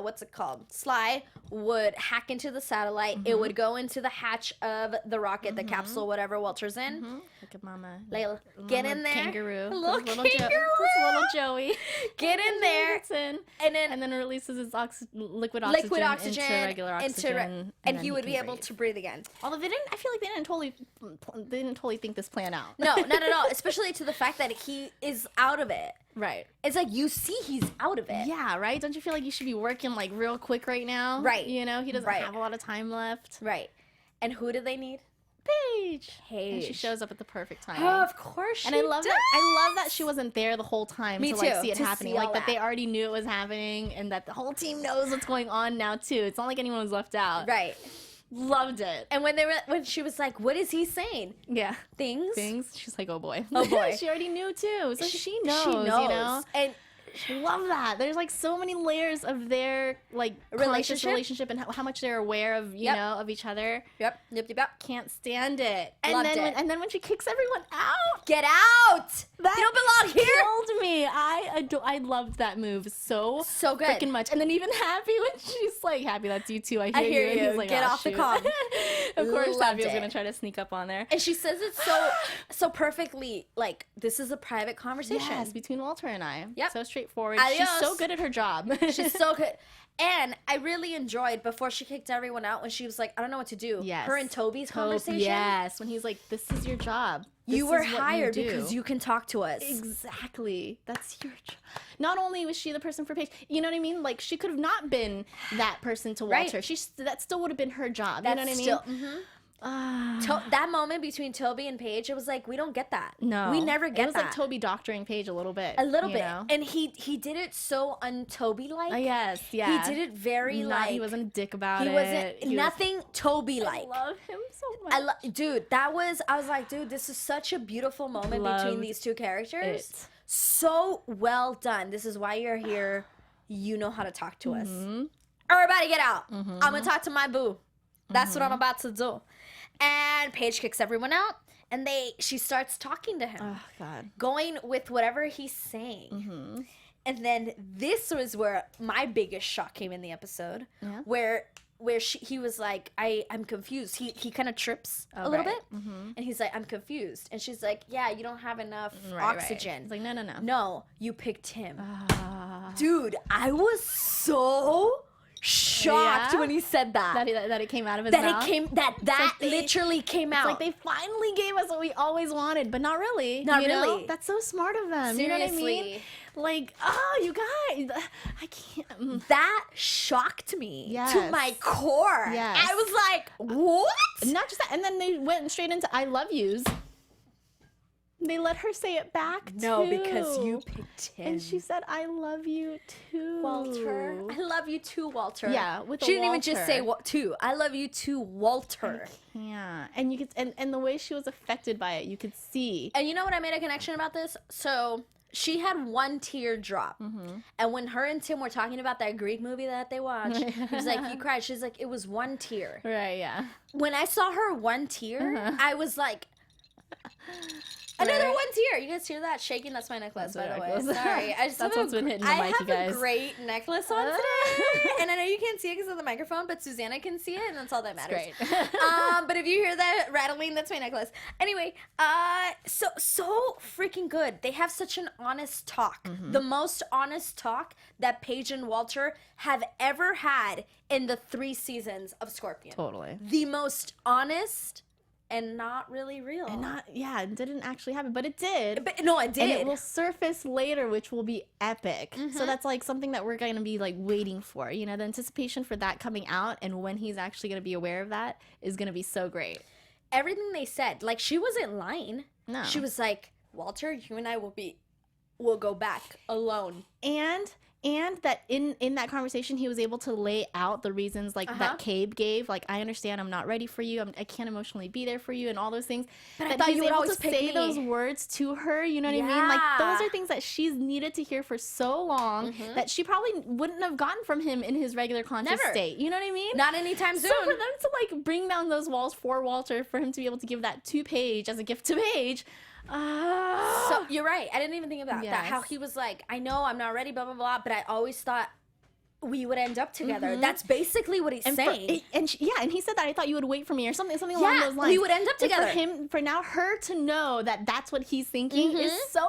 what's it called? Sly would hack into the satellite. It would go into the hatch of the rocket, the capsule, whatever Walter's in. Look at Mama. Like, get in there. Kangaroo. Little Little kangaroo. little Joey. Get in there. Gets in. And then Releases his liquid liquid oxygen oxygen into regular oxygen. and then he would can be able breathe. to breathe again. Although I feel like they didn't totally think this plan out. No, not at all. Especially to the fact that he is out of it. Right. It's like, you see he's out of it. Yeah, right? Don't you feel like you should be working like real quick right now? Right. You know, he doesn't Right. have a lot of time left. Right. And who do they need? Paige. Paige. And she shows up at the perfect time. Oh, of course she And I love does. that. I love that she wasn't there the whole time Me to like too, see it to happening. see all Like that they that. already knew it was happening, and that the whole team knows what's going on now too. It's not like anyone was left out. Right. Loved it. And when she was like, what is he saying? Yeah. Things? She's like, oh boy. Oh boy. She already knew too. So she knows. She knows. You know. And Love that. There's like so many layers of their like conscious relationship and how much they're aware of you know of each other. Yep. Can't stand it. And Loved then it. and then when she kicks everyone out, get out. that You don't belong here. killed me. I loved that move so good. freaking much. And then even Happy when she's like, Happy, that's you too. I hear you. And he's like, Get "Oh, off the shoot." comm. Of course, Loved Happy was it. gonna try to sneak up on there. And she says it so perfectly. Like, this is a private conversation. Yes, between Walter and I. Yep. So straightforward. Adios. She's so good at her job. She's so good. And I really enjoyed before she kicked everyone out when she was like, I don't know what to do. Yes. Her and Toby's conversation. Yes, when he's like, this is your job. You This were is what hired do." because you can talk to us. Exactly. That's your job. Not only was she the person for Paige, you know what I mean? Like, she could have not been that person to Walter. Right. That still would have been her job. That's you know what still, I mean? mhm. Ah. That moment between Toby and Paige, it was like, we don't get that. No. We never get It was that. like Toby doctoring Paige a little bit. A little you bit. know? And he did it so un-Toby-like. Yes, yeah. He did it very like... He wasn't a dick about He it. wasn't... nothing Toby-like. I love him so much. Dude, I was like, dude, this is such a beautiful moment between these two characters. it. So well done. This is why you're here. You know how to talk to us. Everybody get out. I'm gonna talk to my boo. That's what I'm about to do. And Paige kicks everyone out, and she starts talking to him, Oh, God. going with whatever he's saying. And then this was where my biggest shock came in the episode, Yeah. where he was like, I'm confused. He kind of trips a little bit, and he's like, I'm confused. And she's like, yeah, you don't have enough oxygen. It's like, no. No, you picked him. Ah. Dude, I was so shocked Yeah? when he said that. That it came out of his mouth. That they- literally came out. It's like they finally gave us what we always wanted, but not really. Not you know? really. That's so smart of them. You know what I mean? Seriously. Like, oh, you guys, I can't. That shocked me to Yes. my core. Yes. I was like, what? Not just that, and then they went straight into "I love yous." They let her say it back No, too. because you picked him. And she said, "I love you too, Walter. I love you too, Walter. Yeah, with she a didn't even just say Walter. too. I love you too, Walter. Yeah, and you could, and the way she was affected by it, you could see. And you know what I made a connection about this? So she had one tear drop. And when her and Tim were talking about that Greek movie that they watched, he was like, you cried. She's like, it was one tear. Right? Yeah. When I saw her one tear, I was like, Another one's here. You guys hear that shaking? That's my necklace, by the way. Sorry, I just That's what's been hitting the mic, you guys. I have a great necklace on today, and I know you can't see it because of the microphone, but Susannah can see it, and that's all that matters. It's great. But if you hear that rattling, that's my necklace. Anyway, so freaking good. They have such an honest talk, the most honest talk that Paige and Walter have ever had in the 3 seasons of Scorpion. Totally. The most honest. And not really real. And it didn't actually happen, but it did. But no, it did. And it will surface later, which will be epic. So that's like something that we're going to be like waiting for. You know, the anticipation for that coming out and when he's actually going to be aware of that is going to be so great. Everything they said, like she wasn't lying. No. She was like, Walter, you and I will go back alone. And that in that conversation, he was able to lay out the reasons like that Cabe gave. Like, I understand I'm not ready for you. I can't emotionally be there for you and all those things. But I thought you would always say those words to her. You know what I mean? Like, those are things that she's needed to hear for so long that she probably wouldn't have gotten from him in his regular conscious state. You know what I mean? Not anytime soon. So for them to like bring down those walls for Walter, for him to be able to give that to Paige as a gift to Paige. So you're right. I didn't even think about that. How he was like, I know I'm not ready, blah blah blah, but I always thought we would end up together. That's basically what he's saying. And he said that I thought you would wait for me or something along those lines. We would end up together. For now, her to know that that's what he's thinking is so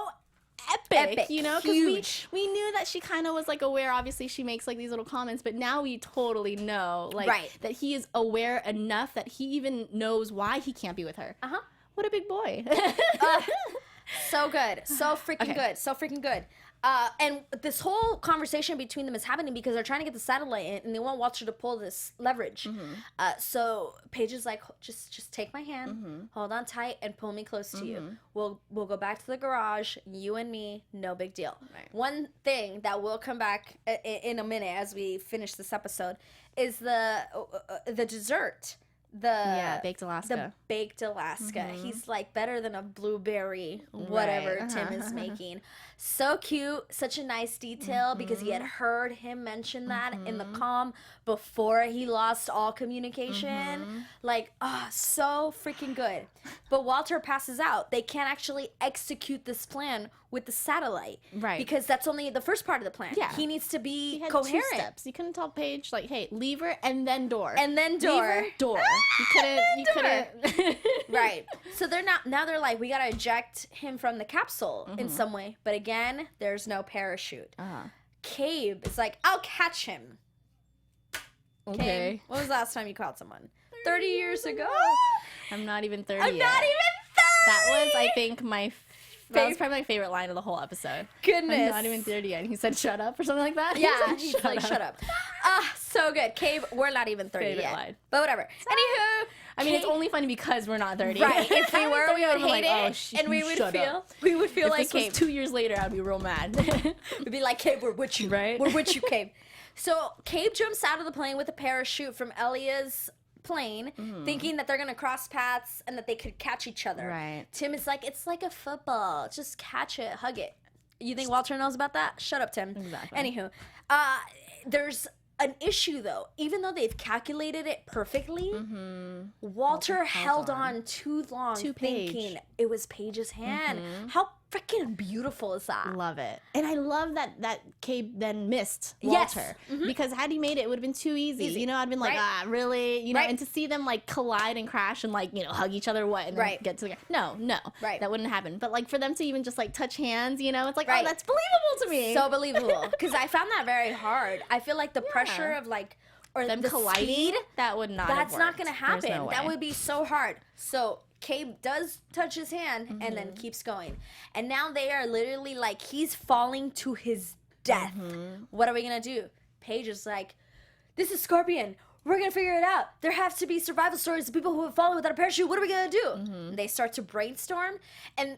epic, you know, because we knew that she kind of was like aware. Obviously, she makes like these little comments, but now we totally know like that he is aware enough that he even knows why he can't be with her. What a big boy. So good. So freaking good. So freaking good. And this whole conversation between them is happening because they're trying to get the satellite in, and they want Walter to pull this leverage. So Paige is like, just take my hand, hold on tight, and pull me close to you. We'll go back to the garage, you and me, no big deal. One thing that will come back in a minute as we finish this episode is the dessert. Baked Alaska. The baked Alaska. He's like better than a blueberry, whatever Tim is making. So cute, such a nice detail because he had heard him mention that in the comm before he lost all communication. Like, so freaking good. But Walter passes out. They can't actually execute this plan with the satellite. Right. Because that's only the first part of the plan. Yeah. He needs to be coherent. 2 steps. You couldn't tell Paige, like, hey, leave her and then door. And then door. Leave her, door. You couldn't. Right. So now they're like, we got to eject him from the capsule in some way. But again, there's no parachute. Cabe is like, I'll catch him. Okay. Cabe, when was the last time you caught someone? 30 years ago. I'm not even 30 I'm yet. not even 30! That was, I think, that was probably my favorite line of the whole episode. Goodness. I'm not even 30 yet. And he said, shut up or something like that. Yeah, he's like, shut up. So good. Cabe, we're not even 30 favorite yet. line. But whatever. Anywho. I mean, it's only funny because we're not 30. Right. If we were, we would hate it. And we would feel like Cabe. If this was 2 years later, I'd be real mad. We'd be like, Cabe, we're with you. Right? We're with you, Cabe. So Cabe jumps out of the plane with a parachute from Elia's plane, thinking that they're gonna cross paths and that they could catch each other. Right. Tim is like, it's like a football. Just catch it, hug it. You think Walter knows about that? Shut up, Tim. Exactly. Anywho, there's an issue though. Even though they've calculated it perfectly, Walter held on too long, thinking it was Paige's hand. How freaking beautiful is that? Love it. And I love that Cabe then missed Walter. Because had he made it, it would have been too easy. You know, I'd been like, really? You know, and to see them like collide and crash and like, you know, hug each other, and then get together. No. That wouldn't happen. But like for them to even just like touch hands, you know, it's like, oh, that's believable to me. So believable. Because I found that very hard. I feel like the pressure of like, or them the colliding, speed, that would not that's have not going to happen. No that would be so hard. So Cabe does touch his hand and then keeps going. And now they are literally like, he's falling to his death. What are we going to do? Paige is like, this is Scorpion. We're going to figure it out. There have to be survival stories of people who have fallen without a parachute. What are we going to do? And they start to brainstorm. And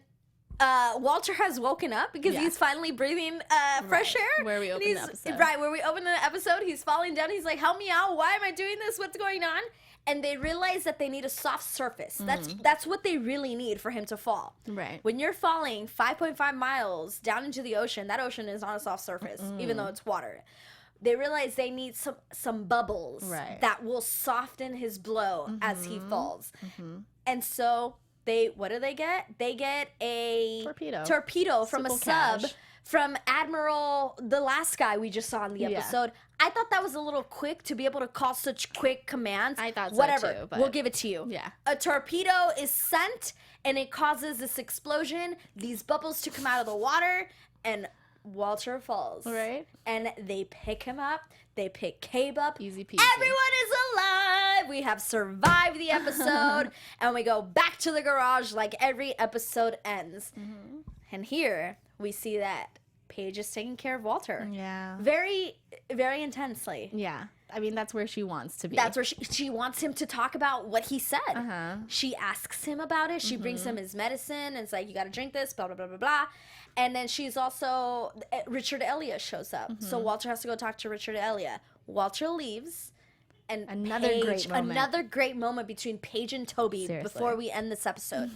Walter has woken up because he's finally breathing fresh air. Where we open the episode. Right, where we open the episode. He's falling down. He's like, help me out. Why am I doing this? What's going on? And they realize that they need a soft surface. That's what they really need for him to fall. Right. When you're falling 5.5 miles down into the ocean, that ocean is on a soft surface, even though it's water. They realize they need some bubbles that will soften his blow as he falls. And so what do they get? They get a torpedo from a Simple sub cash. from Admiral, the last guy we just saw in the Yeah. episode. I thought that was a little quick to be able to call such quick commands. I thought so Whatever. too, but- We'll give it to you. Yeah. A torpedo is sent and it causes this explosion, these bubbles to come out of the water, and Walter falls. Right. And they pick him up. They pick Cabe up. Easy peasy. Everyone is alive. We have survived the episode. And we go back to the garage like every episode ends. Mm-hmm. And here we see that Paige is taking care of Walter. Yeah. Very, very intensely. Yeah. I mean, that's where she wants to be. That's where she wants him to talk about what he said. Uh-huh. She asks him about it. She brings him his medicine and it's like, you got to drink this, blah, blah, blah, blah, blah. And then she's also, Richard Elliott shows up. So Walter has to go talk to Richard Elliott. Walter leaves. And another great moment between Paige and Toby. Seriously. Before we end this episode.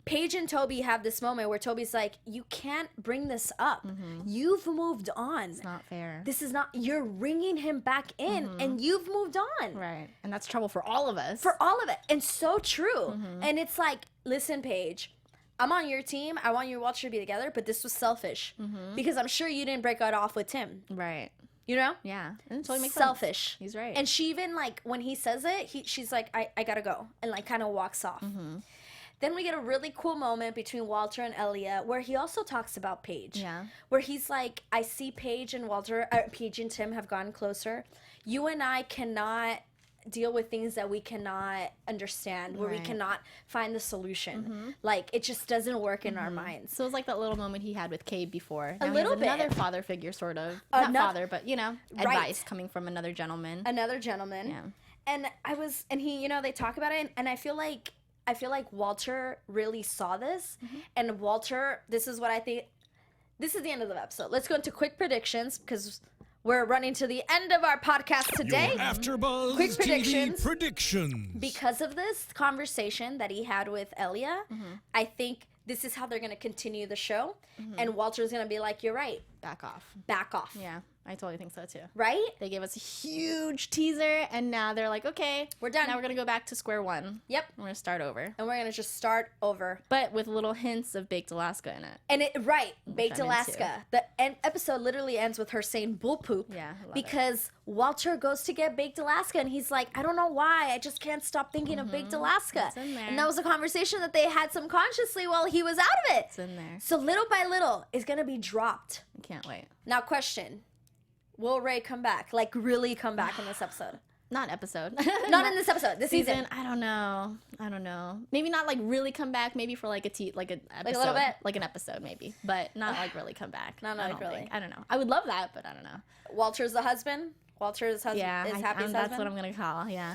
Paige and Toby have this moment where Toby's like, you can't bring this up. You've moved on. It's not fair. This is not, you're bringing him back in and you've moved on. Right. And that's trouble for all of us. For all of it. And so true. And it's like, listen, Paige, I'm on your team. I want you and Walter to be together, but this was selfish. Because I'm sure you didn't break it off with Tim. Right. You know? Yeah. And it totally makes Selfish. sense. He's right. And she even, like, when he says it, she's like, I gotta go. And, like, kind of walks off. Then we get a really cool moment between Walter and Elliot where he also talks about Paige. Yeah. Where he's like, I see Paige and Paige and Tim have gotten closer. You and I cannot deal with things that we cannot understand, where we Right. cannot find the solution. Like, it just doesn't work in our minds. So it was like that little moment he had with Cabe before. A Now he little has bit. another father figure, sort of. Not Ano- father, but, you know, Right. advice coming from another gentleman. Another gentleman. Yeah. And he, you know, they talk about it, and I feel like Walter really saw this, and Walter, this is what I think. This is the end of the episode. Let's go into quick predictions because we're running to the end of our podcast today. Your AfterBuzz Quick TV predictions. predictions. Because of this conversation that he had with Elia, I think this is how they're going to continue the show, and Walter's going to be like, you're right, Back off. back off. Yeah, I totally think so too. Right? They gave us a huge teaser, and now they're like, okay, We're done. Now we're gonna go back to square one. Yep. We're gonna start over, And we're going to just start over. but with little hints of baked Alaska in it. And Baked I'm Alaska. The episode literally ends with her saying bull poop. Yeah, I love because Walter goes to get Baked Alaska and he's like, I don't know why. I just can't stop thinking of Baked Alaska. It's in there. And that was a conversation that they had subconsciously while he was out of it. It's in there. So little by little, it's going to be dropped. I can't wait. Now, question. Will Ray come back? Like, really come back in this episode? Not episode. Not in this episode. This season. I don't know. Maybe not like really come back. Maybe for like an episode, little bit? like an episode maybe, but not like really come back. Not I like don't really. think. I don't know. I would love that, but I don't know. Walter's the husband? Walter's husband Yeah, is Happy's that's husband? what I'm gonna call. Yeah.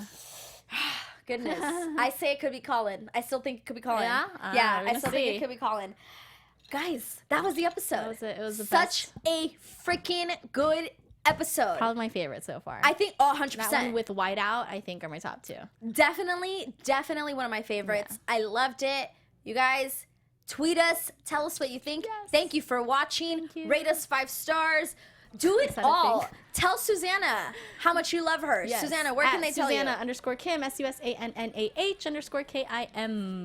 Goodness. I say it could be Colin. I still think it could be Colin. Yeah? Yeah, we're I gonna still think see. it could be Colin. Guys, that was the episode. That was it. It was the Such best. a freaking good episode. Probably my favorite so far. I think 100%. that one with Whiteout, I think, are my top two. Definitely one of my favorites. I loved it. You guys, tweet us. Tell us what you think. Yes. Thank you for watching. Thank you. Rate us 5 stars. Do it Is that a all. thing? Tell Susannah how much you love her. Yes. Susannah, where can they tell you? Susanna_Kim, SUSANNAH_KIM.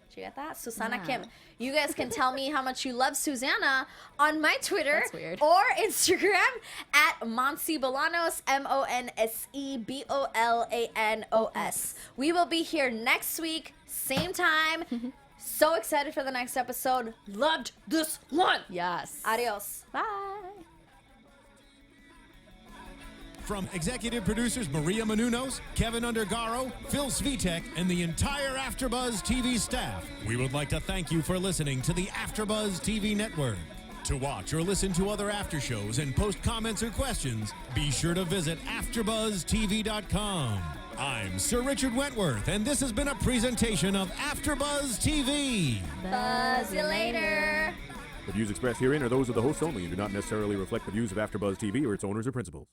Did you get that? Susannah Yeah. Kim. You guys can tell me how much you love Susannah on my Twitter That's weird. or Instagram at Monse Bolanos, MonseBolanos. We will be here next week, same time. So excited for the next episode. Loved this one. Yes. Adios. Bye. From executive producers Maria Menounos, Kevin Undergaro, Phil Svitek, and the entire AfterBuzz TV staff, we would like to thank you for listening to the AfterBuzz TV network. To watch or listen to other after shows and post comments or questions, be sure to visit AfterBuzzTV.com. I'm Sir Richard Wentworth, and this has been a presentation of AfterBuzz TV. Buzz you later. The views expressed herein are those of the hosts only and do not necessarily reflect the views of AfterBuzz TV or its owners or principals.